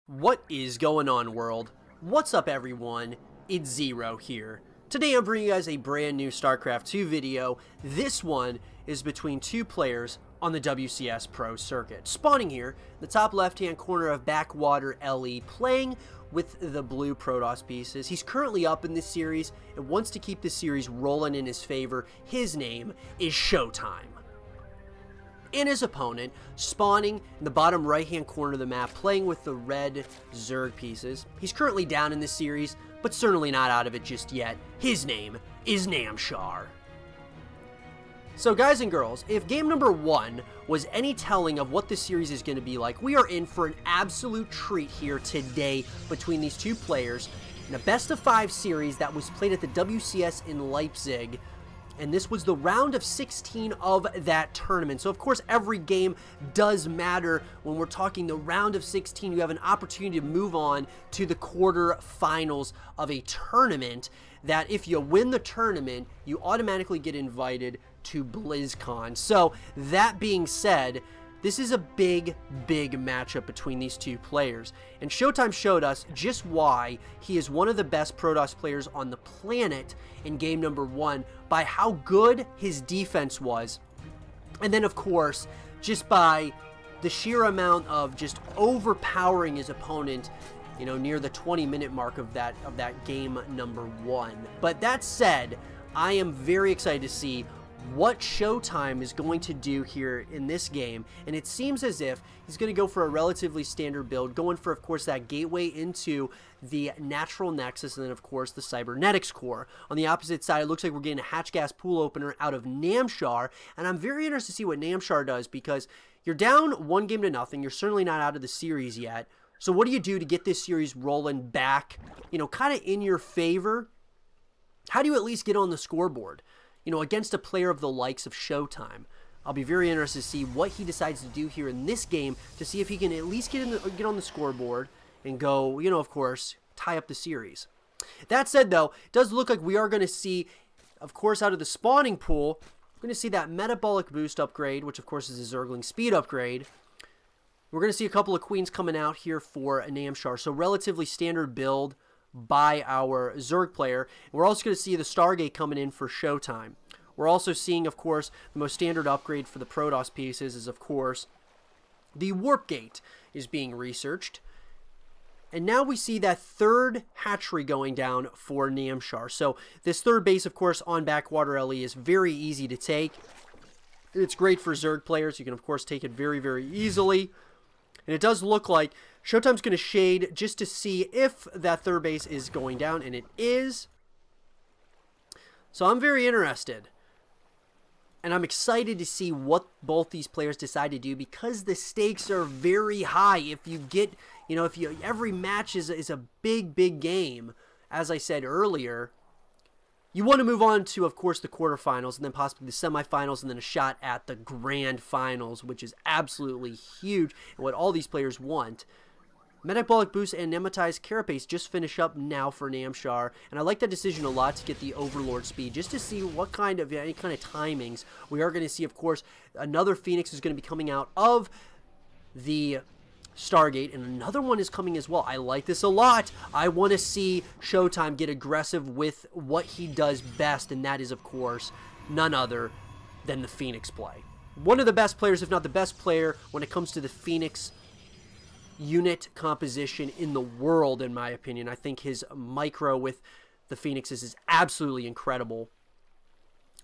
What is going on, world? What's up, everyone? It's Zero here. Today I'm bringing you guys a brand new Starcraft 2 video. This one is between two players on the WCS Pro circuit. Spawning here, in the top left-hand corner of Backwater LE, playing with the blue Protoss pieces. He's currently up in this series and wants to keep this series rolling in his favor. His name is ShoWTimE. And his opponent, spawning in the bottom right-hand corner of the map, playing with the red Zerg pieces. He's currently down in this series, but certainly not out of it just yet. His name is Namshar. So guys and girls, if game number 1 was any telling of what this series is going to be like, we are in for an absolute treat here today between these two players in a best-of-5 series that was played at the WCS in Leipzig. And this was the round of 16 of that tournament. So, of course, every game does matter. When we're talking the round of 16, you have an opportunity to move on to the quarterfinals of a tournament that if you win the tournament, you automatically get invited to BlizzCon. So, that being said, this is a big matchup between these two players. And ShoWTimE showed us just why he is one of the best Protoss players on the planet in game number 1 by how good his defense was. And then, of course, just by the sheer amount of just overpowering his opponent, you know, near the 20-minute mark of that game number 1. But that said, I am very excited to see what ShoWTimE is going to do here in this game, and it seems as if he's going to go for a relatively standard build, going for, of course, that gateway into the Natural Nexus, and then, of course, the Cybernetics core. On the opposite side, it looks like we're getting a hatch gas pool opener out of Namshar, and I'm very interested to see what Namshar does, because you're down 1-0. You're certainly not out of the series yet. So what do you do to get this series rolling back, you know, kind of in your favor? How do you at least get on the scoreboard, you know, against a player of the likes of ShoWTimE? I'll be very interested to see what he decides to do here in this game to see if he can at least get on the scoreboard and go, you know, of course, tie up the series. That said, though, it does look like we are going to see, of course, out of the spawning pool, we're going to see that metabolic boost upgrade, which, of course, is a Zergling speed upgrade. We're going to see a couple of queens coming out here for a Namshar, so relatively standard build by our Zerg player. We're also going to see the Stargate coming in for ShoWTimE. We're also seeing, of course, the most standard upgrade for the Protoss pieces is, of course, the Warp Gate is being researched. And now we see that third hatchery going down for Namshar. So this third base, of course, on Backwater LE is very easy to take. It's great for Zerg players. You can, of course, take it very easily. And it does look like ShoWTimE's going to shade just to see if that third base is going down, and it is. So I'm very interested. And I'm excited to see what both these players decide to do, because the stakes are very high. If you get, you know, every match is a big game, as I said earlier. You want to move on to, of course, the quarterfinals, and then possibly the semifinals, and then a shot at the grand finals, which is absolutely huge and what all these players want. Metabolic Boost and Nematized Carapace just finish up now for Namshar, and I like that decision a lot to get the Overlord speed, just to see what kind of, any kind of timings. We are going to see, of course, another Phoenix is going to be coming out of the Stargate, and another one is coming as well. I like this a lot. I want to see ShoWTimE get aggressive with what he does best, and that is, of course, none other than the Phoenix play. One of the best players, if not the best player, when it comes to the Phoenix unit composition in the world, in my opinion. I think his micro with the Phoenixes is absolutely incredible.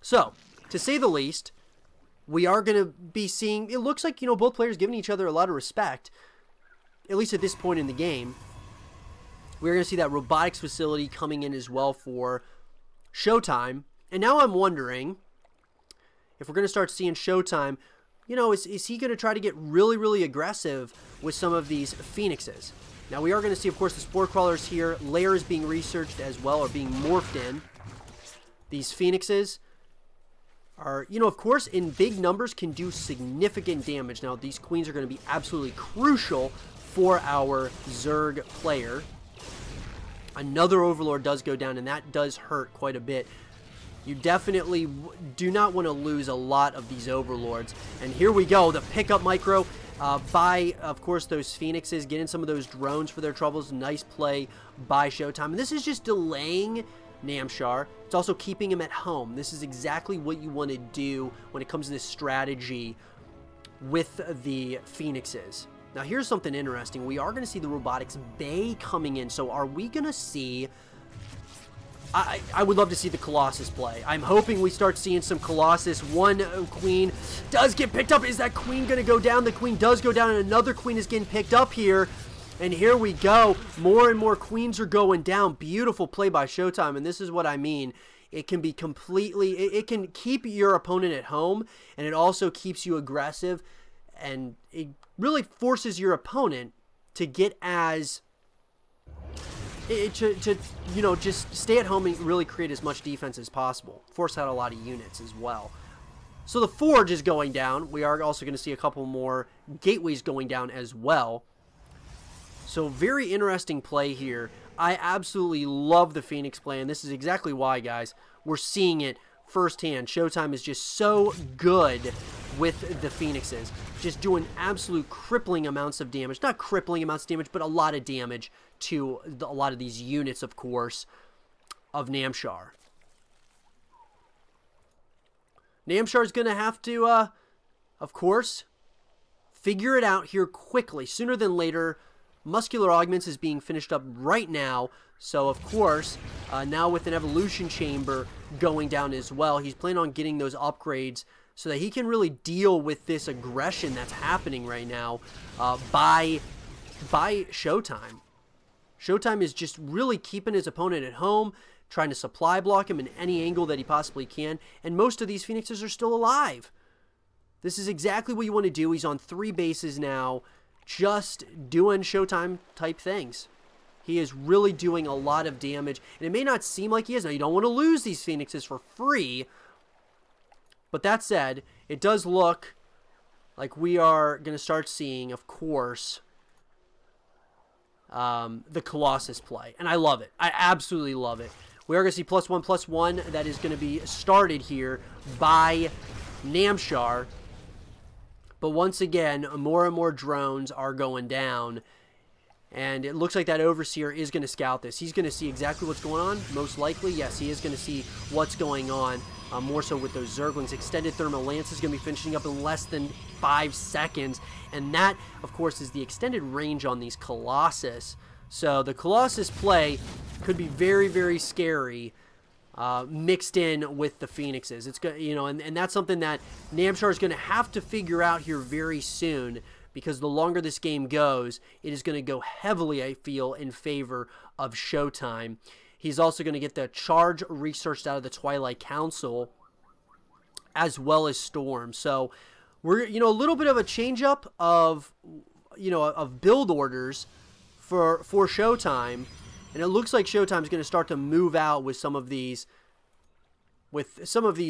So, to say the least, we are going to be seeing, it looks like, you know, both players giving each other a lot of respect, at least at this point in the game. We're going to see that robotics facility coming in as well for ShoWTimE. And now I'm wondering if we're going to start seeing ShoWTimE, you know, is he going to try to get really aggressive with some of these Phoenixes? Now, we are going to see, of course, the Spore Crawlers here. Layers being researched as well, or being morphed in. These Phoenixes are, you know, of course, in big numbers can do significant damage. Now, these queens are going to be absolutely crucial for our Zerg player. Another Overlord does go down, and that does hurt quite a bit. You definitely do not want to lose a lot of these Overlords. And here we go, the pickup micro by, of course, those Phoenixes, getting some of those drones for their troubles. Nice play by ShoWTimE. And this is just delaying Namshar. It's also keeping him at home. This is exactly what you want to do when it comes to this strategy with the Phoenixes. Now, here's something interesting. We are going to see the Robotics Bay coming in. So are we going to see... I would love to see the Colossus play. I'm hoping we start seeing some Colossus. One Queen does get picked up. Is that Queen going to go down? The Queen does go down, and another Queen is getting picked up here. And here we go. More and more Queens are going down. Beautiful play by ShoWTimE, and this is what I mean. It can be completely... It can keep your opponent at home, and it also keeps you aggressive, and it really forces your opponent to get as... to you know, just stay at home and really create as much defense as possible. Force out a lot of units as well. So the Forge is going down. We are also going to see a couple more gateways going down as well. So very interesting play here. I absolutely love the Phoenix play, and this is exactly why, guys. We're seeing it firsthand. ShoWTimE is just so good with the Phoenixes. Just doing absolute crippling amounts of damage. Not crippling amounts of damage, but a lot of damage to a lot of these units, of course, of Namshar. Namshar is going to have to, of course, figure it out here quickly. Sooner than later, Muscular Augments is being finished up right now. So, of course, now with an Evolution Chamber going down as well, he's planning on getting those upgrades so that he can really deal with this aggression that's happening right now by ShoWTimE. ShoWTimE is just really keeping his opponent at home, trying to supply block him in any angle that he possibly can, and most of these Phoenixes are still alive. This is exactly what you want to do. He's on 3 bases now, just doing ShoWTimE type things. He is really doing a lot of damage, and it may not seem like he is. Now, you don't want to lose these Phoenixes for free, but that said, it does look like we are going to start seeing, of course, the Colossus play, and I love it. I absolutely love it. We are going to see +1/+1 that is going to be started here by Namshar, but once again, more and more drones are going down, and it looks like that Overseer is going to scout this. He's going to see exactly what's going on, most likely. Yes, he is going to see what's going on, more so with those Zerglings. Extended Thermal Lance is going to be finishing up in less than 5 seconds, and that, of course, is the extended range on these Colossus. So the Colossus play could be very, very scary, mixed in with the Phoenixes. It's good, you know, and that's something that Namshar is going to have to figure out here very soon, because the longer this game goes, it is going to go heavily, I feel, in favor of ShoWTimE. He's also going to get the charge researched out of the Twilight Council, as well as Storm. So we're, you know, a little bit of a change up of, you know, of build orders for ShoWTimE, and it looks like ShoWTimE is going to start to move out with some of these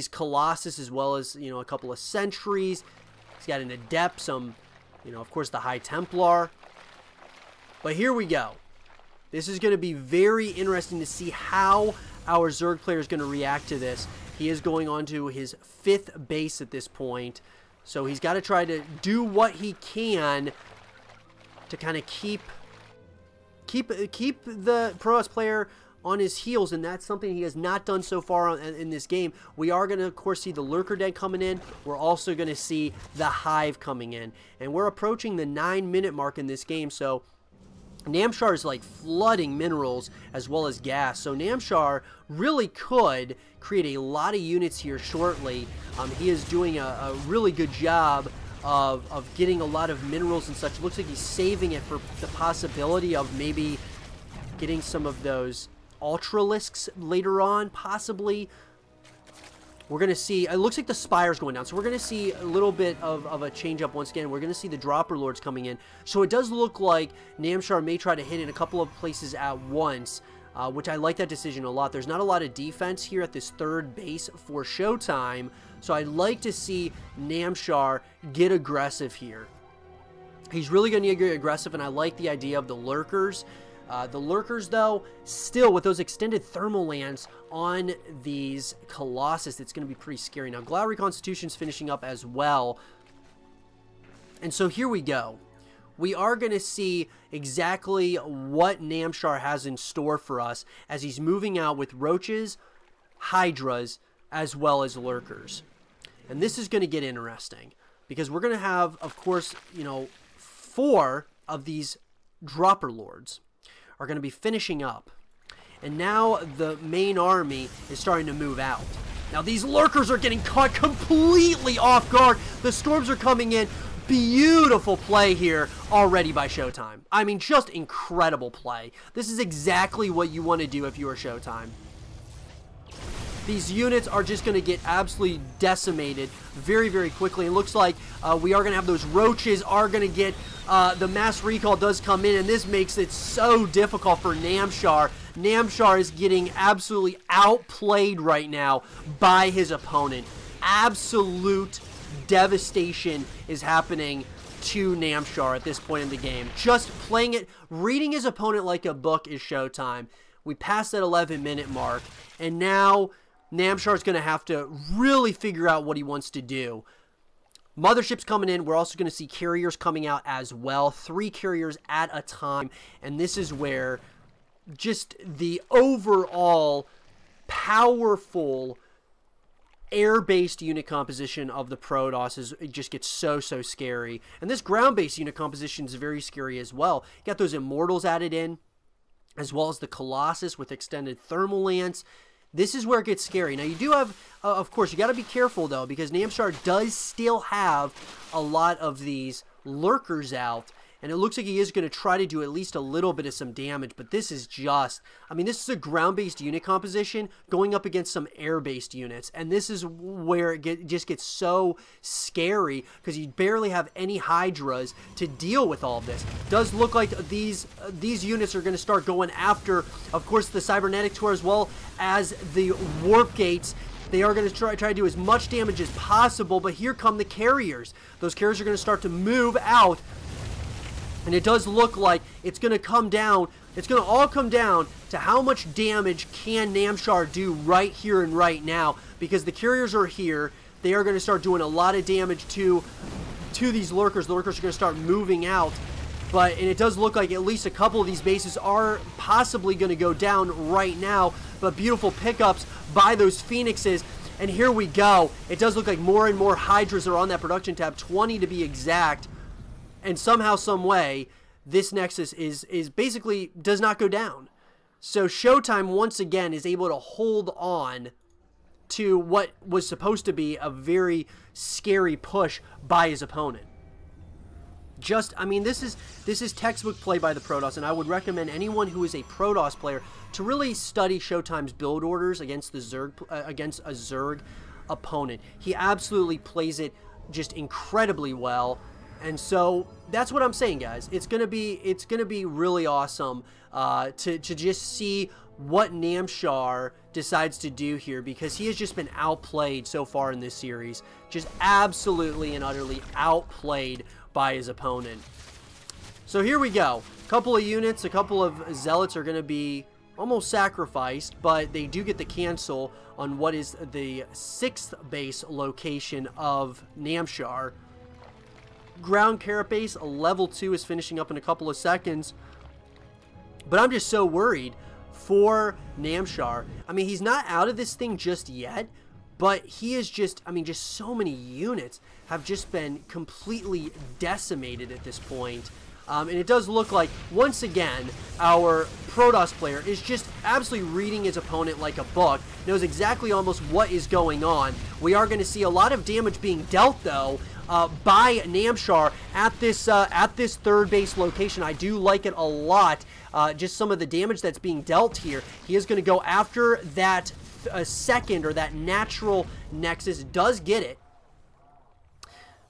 Colossus, as well as, you know, a couple of Sentries. He's got an Adept, some, you know, of course, the High Templar. But here we go. This is going to be very interesting to see how our Zerg player is going to react to this. He is going on to his 5th base at this point, so he's got to try to do what he can to kind of keep the Pro player on his heels, and that's something he has not done so far in this game. We are going to, of course, see the Lurker Den coming in. We're also going to see the Hive coming in, and we're approaching the 9-minute mark in this game, so Namshar is like flooding minerals as well as gas, so Namshar really could create a lot of units here shortly. He is doing a really good job of getting a lot of minerals and such. Looks like he's saving it for the possibility of maybe getting some of those Ultralisks later on, possibly. We're going to see, it looks like the Spire's going down, so we're going to see a little bit of a change up once again. We're going to see the Dropper Lords coming in, so it does look like Namshar may try to hit in a couple of places at once, which I like that decision a lot. There's not a lot of defense here at this 3rd base for ShoWTimE, so I'd like to see Namshar get aggressive here. He's really going to get aggressive, and I like the idea of the Lurkers. The Lurkers, though, still with those extended thermal lands on these Colossus, it's going to be pretty scary. Now, Glad Reconstitution's finishing up as well. And so here we go. We are going to see exactly what Namshar has in store for us as he's moving out with roaches, hydras, as well as lurkers. And this is going to get interesting because we're going to have, of course, you know, 4 of these dropper lords are going to be finishing up. And now the main army is starting to move out. Now these lurkers are getting caught completely off guard. The storms are coming in. Beautiful play here already by ShoWTimE. I mean, just incredible play. This is exactly what you want to do if you are ShoWTimE. These units are just going to get absolutely decimated very, very quickly. It looks like we are going to have those roaches are going to get, the mass recall does come in, and this makes it so difficult for Namshar. Namshar is getting absolutely outplayed right now by his opponent. Absolute devastation is happening to Namshar at this point in the game. Just playing it, reading his opponent like a book is ShoWTimE. We passed that 11-minute mark, and now Namshar is going to have to really figure out what he wants to do. Motherships coming in. We're also going to see carriers coming out as well. 3 carriers at a time, and this is where just the overall powerful air-based unit composition of the Protoss it just gets so scary. And this ground-based unit composition is very scary as well. You got those Immortals added in, as well as the Colossus with extended thermal lance. This is where it gets scary. Now, you do have, of course, you got to be careful, though, because Namshar does still have a lot of these lurkers out. And it looks like he is going to try to do at least a little bit of some damage. But this is just, I mean, this is a ground-based unit composition going up against some air-based units. And this is where it just gets so scary because you barely have any hydras to deal with all of this. Does look like these units are going to start going after, of course, the cybernetic tour as well as the warp gates. They are going to try to do as much damage as possible. But here come the carriers. Those carriers are going to start to move out. And it does look like it's going to come down. It's going to all come down to how much damage can Namshar do right here and right now. Because the carriers are here. They are going to start doing a lot of damage to these lurkers. The lurkers are going to start moving out. And it does look like at least a couple of these bases are possibly going to go down right now. But beautiful pickups by those Phoenixes. And here we go. It does look like more and more Hydras are on that production tab. 20 to be exact. And somehow, some way, this Nexus is basically does not go down. So ShoWTimE once again is able to hold on to what was supposed to be a very scary push by his opponent. I mean, this is textbook play by the Protoss, and I would recommend anyone who is a Protoss player to really study ShoWTimE's build orders against the Zerg against a Zerg opponent. He absolutely plays it just incredibly well. And so that's what I'm saying, guys. It's gonna be really awesome to just see what Namshar decides to do here, because he has just been outplayed so far in this series, just absolutely and utterly outplayed by his opponent. So here we go. A couple of units, a couple of zealots are gonna be almost sacrificed, but they do get the cancel on what is the 6th base location of Namshar. Ground carapace level 2 is finishing up in a couple of seconds, but I'm just so worried for Namshar. I mean, he's not out of this thing just yet, but he is just, I mean, just so many units have just been completely decimated at this point. And it does look like, once again, our Protoss player is just absolutely reading his opponent like a book, knows exactly almost what is going on. We are going to see a lot of damage being dealt, though, by Namshar at this 3rd base location. I do like it a lot. Just some of the damage that's being dealt here. He is going to go after that 2nd, or that natural Nexus. Does get it.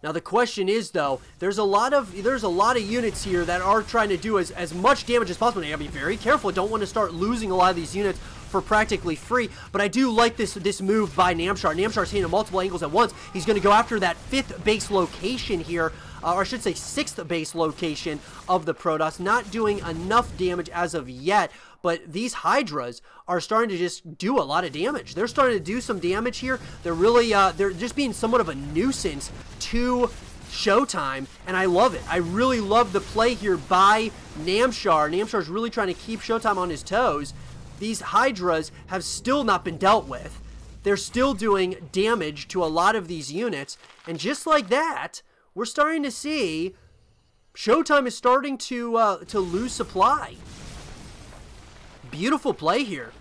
Now the question is, though, there's a lot of units here that are trying to do as much damage as possible. You gotta be very careful. I don't want to start losing a lot of these units for practically free, but I do like this move by Namshar. Namshar's hitting at multiple angles at once. He's going to go after that 5th base location here, or I should say 6th base location of the Protoss. Not doing enough damage as of yet, but these Hydras are starting to just do a lot of damage. They're starting to do some damage here. They're really, they're just being somewhat of a nuisance to ShoWTimE, and I love it. I really love the play here by Namshar. Namshar's really trying to keep ShoWTimE on his toes. These Hydras have still not been dealt with. They're still doing damage to a lot of these units, and just like that, we're starting to see ShoWTimE is starting to lose supply. Beautiful play here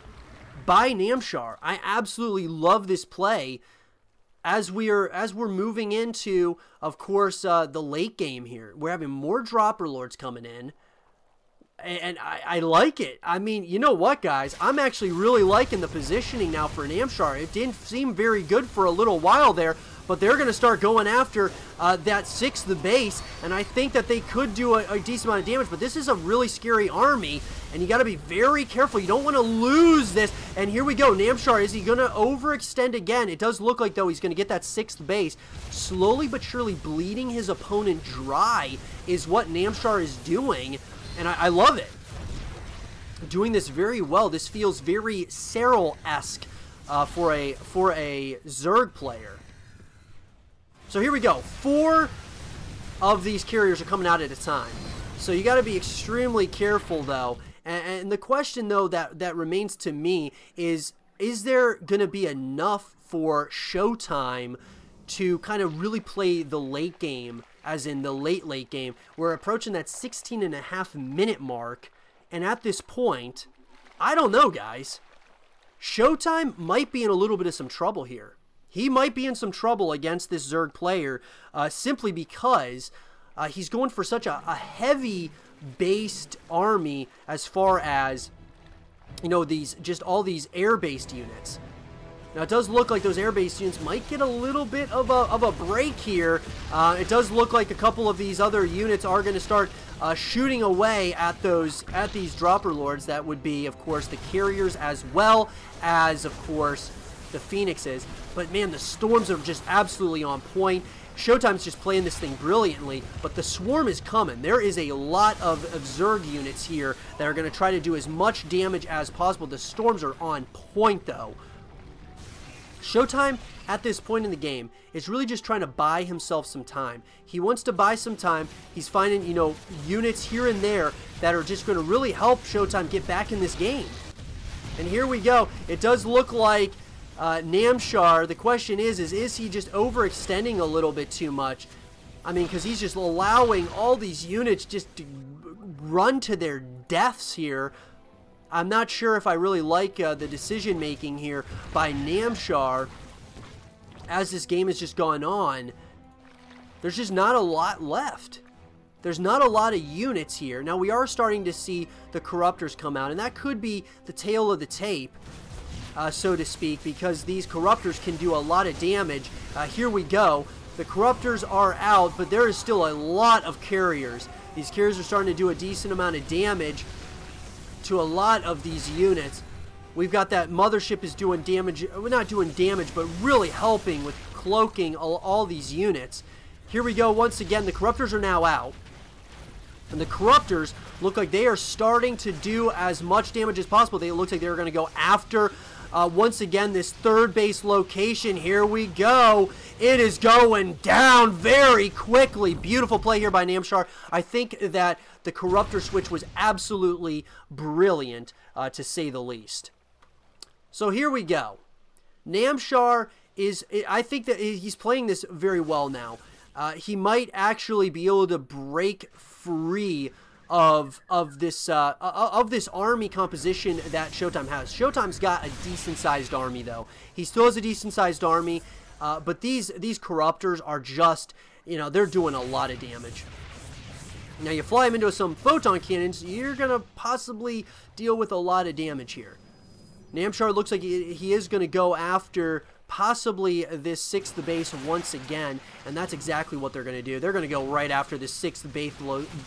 by Namshar. I absolutely love this play as we're moving into, of course, the late game here. We're having more Dropper Lords coming in, and I like it. I mean, you know what, guys? I'm actually really liking the positioning now for Namshar. It didn't seem very good for a little while there, but they're going to start going after that 6th base, and I think that they could do a decent amount of damage, but this is a really scary army, and you got to be very careful. You don't want to lose this, and here we go. Namshar, is he going to overextend again? It does look like, though, he's going to get that 6th base. Slowly but surely bleeding his opponent dry is what Namshar is doing, and I love it. Doing this very well. This feels very Serral-esque for a Zerg player. So here we go. 4 of these carriers are coming out at a time. So you got to be extremely careful, though. And the question, though, that remains to me is there going to be enough for ShoWTimE to kind of really play the late game, as in the late game? We're approaching that 16.5-minute mark. And at this point, I don't know, guys. ShoWTimE might be in a little bit of some trouble here. He might be in some trouble against this Zerg player simply because he's going for such a heavy-based army as far as, you know, all these air-based units. Now, it does look like those air-based units might get a little bit of a break here. It does look like a couple of these other units are going to start shooting away at these Dropper Lords. That would be, of course, the carriers as well as, of course, the Phoenixes. But man, the storms are just absolutely on point. ShoWTimE's just playing this thing brilliantly, but the swarm is coming. There is a lot of Zerg units here that are going to try to do as much damage as possible. The storms are on point, though. ShoWTimE, at this point in the game, is really just trying to buy himself some time. He wants to buy some time. He's finding, you know, units here and there that are just going to really help ShoWTimE get back in this game. And here we go. It does look like Namshar, the question is he just overextending a little bit too much? I mean, because he's just allowing all these units just to run to their deaths here. I'm not sure if I really like the decision making here by Namshar as this game has just gone on. There's just not a lot left. There's not a lot of units here. Now, we are starting to see the Corruptors come out, and that could be the tail of the tape, so to speak, because these Corruptors can do a lot of damage. Here we go. The Corruptors are out, but there is still a lot of carriers. These carriers are starting to do a decent amount of damage to a lot of these units. We've got that Mothership is doing damage, well, not doing damage, but really helping with cloaking all these units. Here we go once again. The Corruptors are now out. And the Corruptors look like they are starting to do as much damage as possible. It looks like they're going to go after, once again, this 3rd base location. Here we go. It is going down very quickly. Beautiful play here by Namshar. I think that the Corruptor switch was absolutely brilliant, to say the least. So here we go. Namshar is, I think that he's playing this very well now. He might actually be able to break free of this army composition that ShoWTimE has. ShoWTimE's got a decent-sized army, though. He still has a decent-sized army, but these Corruptors are just, you know, they're doing a lot of damage. Now, you fly him into some photon cannons, you're going to possibly deal with a lot of damage here. Namshar looks like he is going to go after possibly this 6th base once again, and that's exactly what they're going to do. They're going to go right after this 6th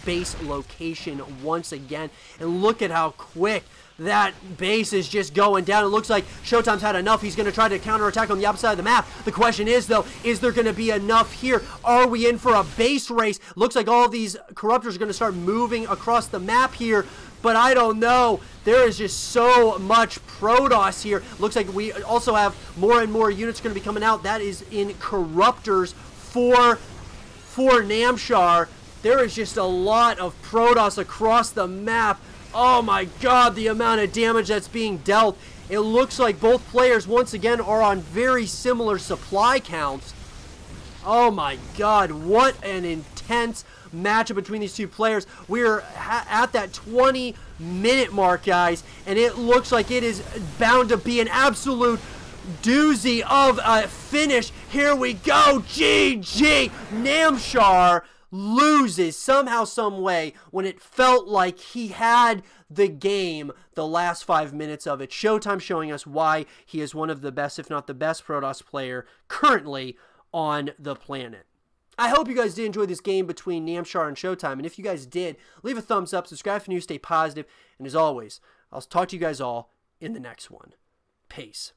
base location once again, and look at how quick that base is just going down. It looks like ShoWTimE's had enough. He's going to try to counterattack on the opposite side of the map. The question is, though, is there going to be enough here? Are we in for a base race? Looks like all these Corruptors are going to start moving across the map here, but I don't know. There is just so much Protoss here. Looks like we also have more and more units going to be coming out. That is in Corruptors for for Namshar. There is just a lot of Protoss across the map. Oh my god, the amount of damage that's being dealt. It looks like both players once again are on very similar supply counts. Oh my god, what an intense matchup between these two players. We're at that 20-minute mark, guys, and it looks like it is bound to be an absolute doozy of a finish. Here we go. GG. Namshar loses somehow, some way, when it felt like he had the game the last 5 minutes of it. ShoWTimE showing us why he is one of the best, if not the best, Protoss player currently on the planet. I hope you guys did enjoy this game between Namshar and ShoWTimE, and if you guys did, leave a thumbs up, subscribe if you're new, stay positive, and as always, I'll talk to you guys all in the next one. Peace.